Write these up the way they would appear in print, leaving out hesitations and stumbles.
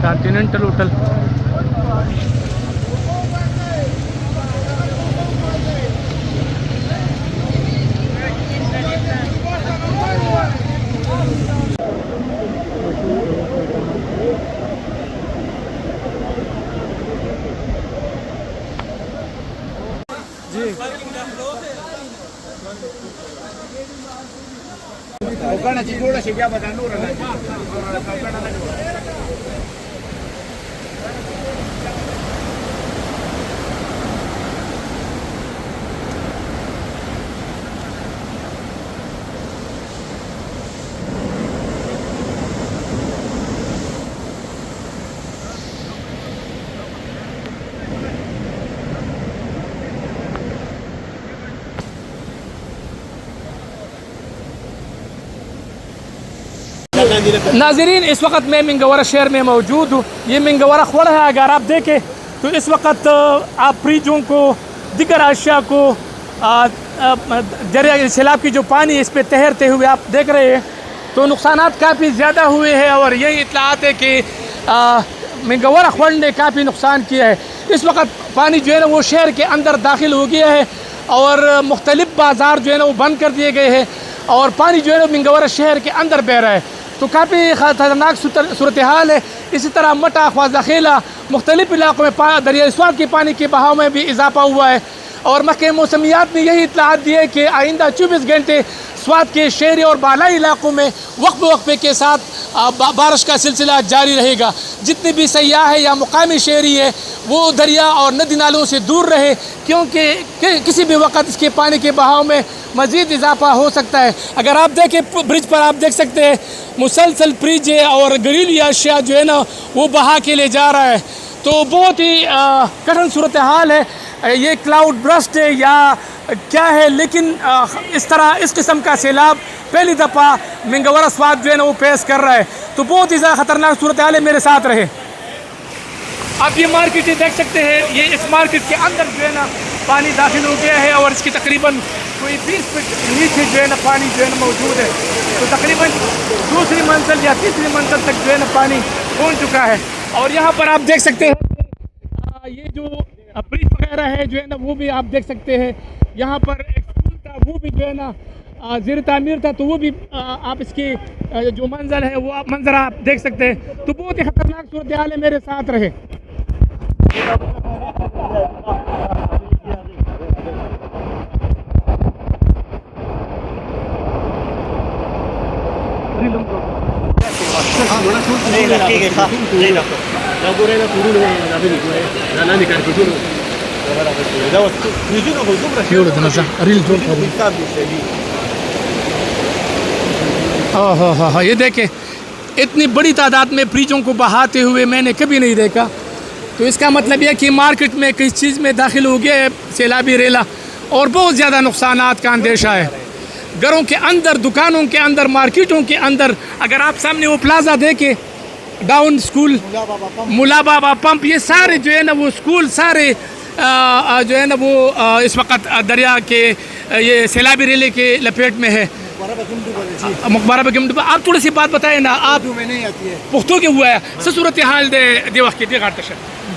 Continental hotel जी नाजरीन, इस वक्त मैं मिंगवरा शहर में मौजूद हूँ। ये मिंगवरा खोड़ है। अगर आप देखें तो इस वक्त आप फ्रिजों को, दिगर अशिया को, दरिया सैलाब की जो पानी इस पे तैरते हुए आप देख रहे हैं, तो नुकसानात काफ़ी ज़्यादा हुए हैं। और यही इत्तलात है कि मिंगवरा खोड़ ने काफ़ी नुकसान किया है। इस वक्त पानी जो है ना वो शहर के अंदर दाखिल हो गया है और मुख्तलिफ बाज़ार जो है ना वो बंद कर दिए गए हैं और पानी जो है ना मिंगवरा शहर के अंदर बह रहा है। तो काफ़ी ख़तरनाक सूरत हाल है। इसी तरह मटा, ख्वाजा खेला, मुख्तलिफ इलाक़ों में दरिया स्वात के पानी के बहाव में भी इजाफा हुआ है। और महकमे मौसमियात ने यही इत्तलात दी है कि आइंदा 24 घंटे स्वात के शहरी और बालाई इलाक़ों में वक्फे के साथ बारिश का सिलसिला जारी रहेगा। जितने भी सयाह है या मुकामी शहरी है वो दरिया और नदी नालों से दूर रहे, क्योंकि किसी भी वक्त इसके पानी के बहाव में मज़ीद इजाफा हो सकता है। अगर आप देखें ब्रिज पर आप देख सकते हैं मुसलसल फ्रिज और घरेलू अशिया जो है ना वो बहा के ले जा रहा है। तो बहुत ही कठिन सूरत हाल है। ये क्लाउड ब्रस्ट है या क्या है, लेकिन इस तरह इस किस्म का सैलाब पहली दफ़ा मिंगवरा स्वात जो है ना वो पेश कर रहा है। तो बहुत ही ज़्यादा ख़तरनाक सूरत हाल है। मेरे साथ रहे। आप ये मार्केट देख सकते हैं। ये इस मार्केट के अंदर जो है ना पानी दाखिल हो गया है और इसकी तकरीबन कोई 20 फीट नीचे जो है ना पानी जो है ना मौजूद है। तो तकरीबन दूसरी मंजिल या तीसरी मंजिल तक जो है ना पानी पहुंच चुका है। और यहाँ पर आप देख सकते हैं ये जो ब्रिज वगैरह है जो है ना वो भी आप देख सकते हैं। यहाँ पर एक स्कूल था वो भी जो है ना ज़ेर तामीर था, तो वो भी आप इसकी जो मंजर है वो आप मंजर आप देख सकते हैं। तो बहुत ही ख़तरनाक सूरत हाल है। मेरे साथ रहे। हाँ, ये देखें इतनी बड़ी तादाद में फ्रिजों को बहाते हुए मैंने कभी नहीं देखा। तो इसका मतलब यह कि मार्केट में किस चीज़ में दाखिल हो गया है सैलाबी रेला और बहुत ज़्यादा नुकसानात का अंदेशा है। घरों के अंदर, दुकानों के अंदर, मार्केटों के अंदर। अगर आप सामने वो प्लाजा देखें, डाउन स्कूल, मुला बाबा पंप, ये सारे जो है ना वो स्कूल सारे जो है ना वो इस वक्त दरिया के ये सैलाबी रेले के लपेट में है। मकबरा बेगम डुबा। आप थोड़ी सी बात बताएं ना, आप पुख्तों के हुआ है सूरत हाल दे वक्त के घाट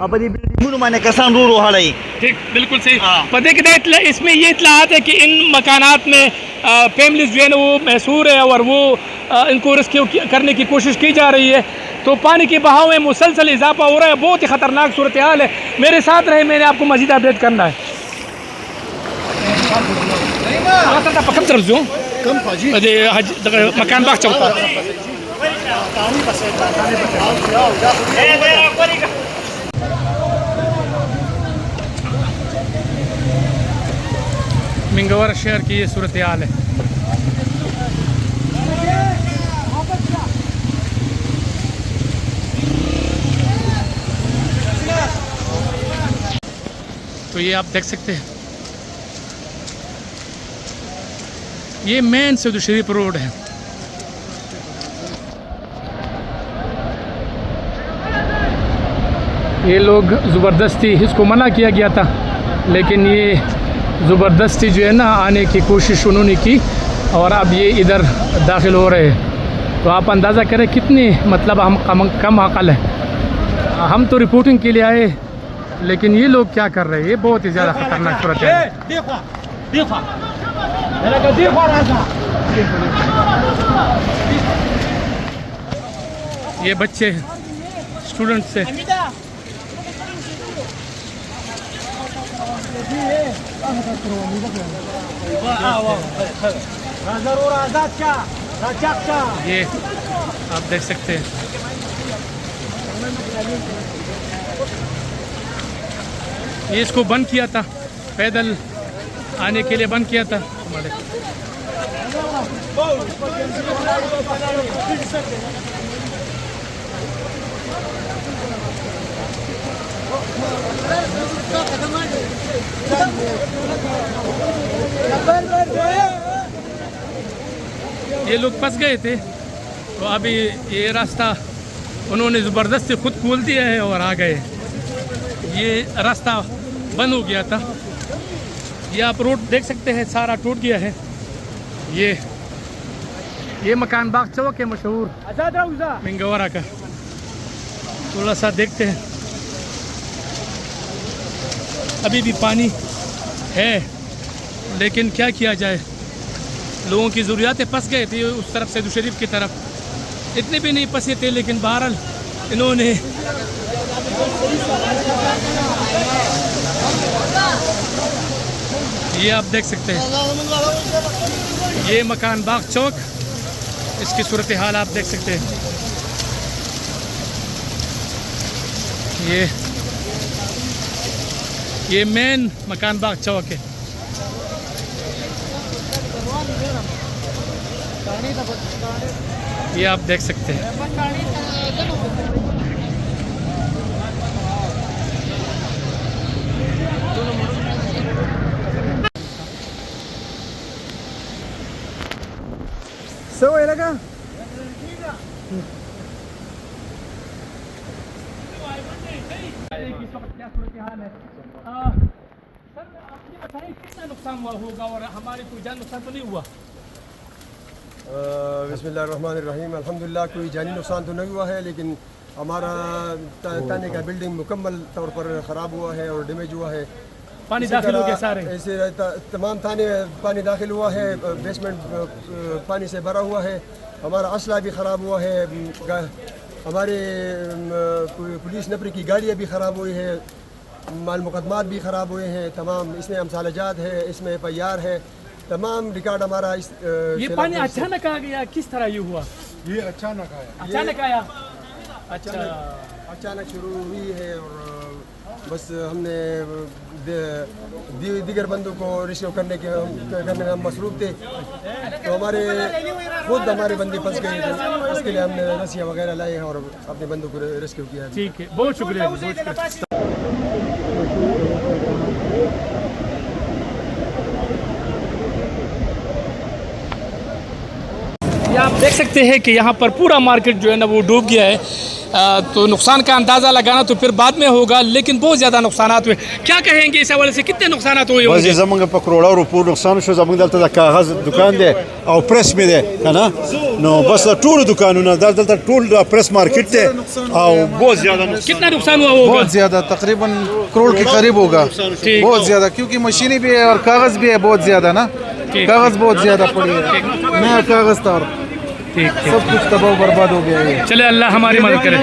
और बड़ी बिल्डिंगों में किसान रो रहा है। ठीक बिल्कुल सही। पता कि इसमें ये इत्तलात है कि इन मकानात में फैमिलीज जो है ना वो महसूर है और वो इनको रेस्क्यू करने की कोशिश की जा रही है। तो पानी के बहाव में मुसलसल इजाफा हो रहा है, बहुत ही ख़तरनाक सूरत हाल है। मेरे साथ रहे, मैंने आपको मज़ीद अपडेट करना है। मकान बाग चौक मिंगवारा शहर की ये सूरत हाल है। तो ये आप देख सकते हैं, ये मेन सऊद शरीफ रोड है। ये लोग ज़बरदस्ती इसको मना किया गया था, लेकिन ये ज़बरदस्ती जो है ना आने की कोशिश उन्होंने की और अब ये इधर दाखिल हो रहे हैं। तो आप अंदाज़ा करें कितनी मतलब हम कम अकल है। हम तो रिपोर्टिंग के लिए आए, लेकिन ये लोग क्या कर रहे हैं, ये बहुत ही ज़्यादा ख़तरनाक सूरत है। ये बच्चे स्टूडेंट्स से ये आप देख सकते हैं, ये इसको बंद किया था, पैदल आने के लिए बंद किया था। ये लोग फंस गए थे, तो अभी ये रास्ता उन्होंने ज़बरदस्ती खुद खोल दिया है और आ गए। ये रास्ता बंद हो गया था। ये आप रोड देख सकते हैं, सारा टूट गया है। ये मकान बाग चौक है मशहूर मिंगवारा का। थोड़ा सा देखते हैं, अभी भी पानी है, लेकिन क्या किया जाए, लोगों की ज़रूरियातें फंस गए थे उस तरफ से शरीफ की तरफ। इतने भी नहीं फंसे थे, लेकिन बहरहाल इन्होंने ये आप देख सकते हैं, ये मकान बाग चौक, इसकी सूरत हाल आप देख सकते हैं। ये मेन मकान बाग चौक है। ये आप देख सकते हैं। सो लगा क्या सूरत हाल है सर, आपने बताइए कितना नुकसान हुआ होगा और हमारे कोई जान नुकसान तो नहीं हुआ? बिस्मिल्लाहिर्रहमानिर्रहीम। अल्हम्दुलिल्लाह कोई जानी नुकसान तो नहीं हुआ है, लेकिन हमारा थाने का बिल्डिंग मुकम्मल तौर पर ख़राब हुआ है और डैमेज हुआ है। पानी दाखिल हो गया सारे? ऐसे तमाम थाने पानी दाखिल हुआ है, बेसमेंट पानी से भरा हुआ है। हमारा असला भी ख़राब हुआ है, हमारे पुलिस नफरी की गाड़ियाँ भी ख़राब हुई है, माल मुकदमात भी ख़राब हुए हैं तमाम। इसमें हमसालजात है, इसमें FIR है, तमाम रिकॉर्ड हमारा ये पानी अचानक आ गया, किस तरह ये हुआ? ये अचानक आया। अचानक आया? अच्छा, अचानक शुरू हुई है और बस हमने दीगर बंदों को रिसीव करने में हम मसरूफ़ थे, तो हमारे बंदे फंस गए थे। इसके लिए हमने रस्सियाँ वगैरह लाई हैं और अपने बंदों को रेस्क्यू किया। ठीक है, बहुत शुक्रिया, बहुत शुक्रिया। ये आप देख सकते हैं कि यहाँ पर पूरा मार्केट जो है ना वो डूब गया है। तो नुकसान का अंदाज़ा लगाना तो फिर बाद में होगा, लेकिन बहुत ज़्यादा नुकसान हुए। क्या कहेंगे इस हवाले से, कितने नुकसान हुए होंगे? वैसे जमंग पर करोड़ों रुपये नुकसान शो जमंग दलता दा कागज दुकान दे और प्रेस में दे है ना नो बस टूल दुकान ना दलता टूल प्रेस मार्केट दे और बहुत ज़्यादा कितना नुकसान हुआ होगा? बहुत ज़्यादा, तकरीबन करोड़ के करीब होगा। बहुत ज़्यादा, क्योंकि मशीनें भी है और कागज़ भी है बहुत ज़्यादा ना, कागज़ बहुत ज़्यादा पड़ी है, नया कागज़ था और सब कुछ तबाह बर्बाद हो गया है। चले अल्लाह हमारी मदद करे।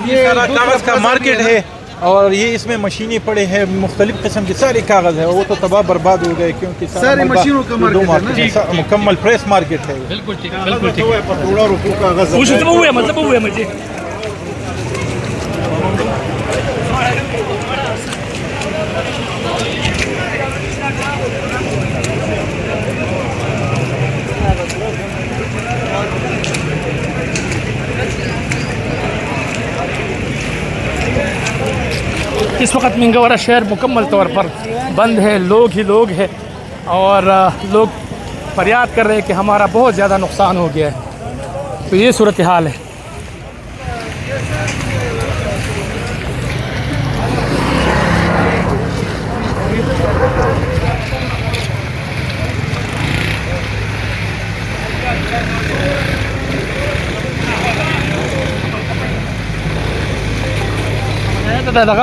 ये सारा कागज़ का मार्केट है और ये इसमें मशीनें पड़े हैं, मुख्तलिफ किस्म के सारे कागज़ है, वो तो तबाह बर्बाद हो गए क्योंकि सारी मशीनों का मार्केट है, मुकम्मल प्रेस मार्केट है। बिल्कुल ठीक, बिल्कुल ठीक। करोड़ों रुपये कागज मतलब हुए मुझे इस वक्त मिंगवरा शहर मुकम्मल तौर पर बंद है, लोग ही लोग हैं और लोग फरियाद कर रहे हैं कि हमारा बहुत ज़्यादा नुकसान हो गया है। तो ये सूरत हाल है। दादा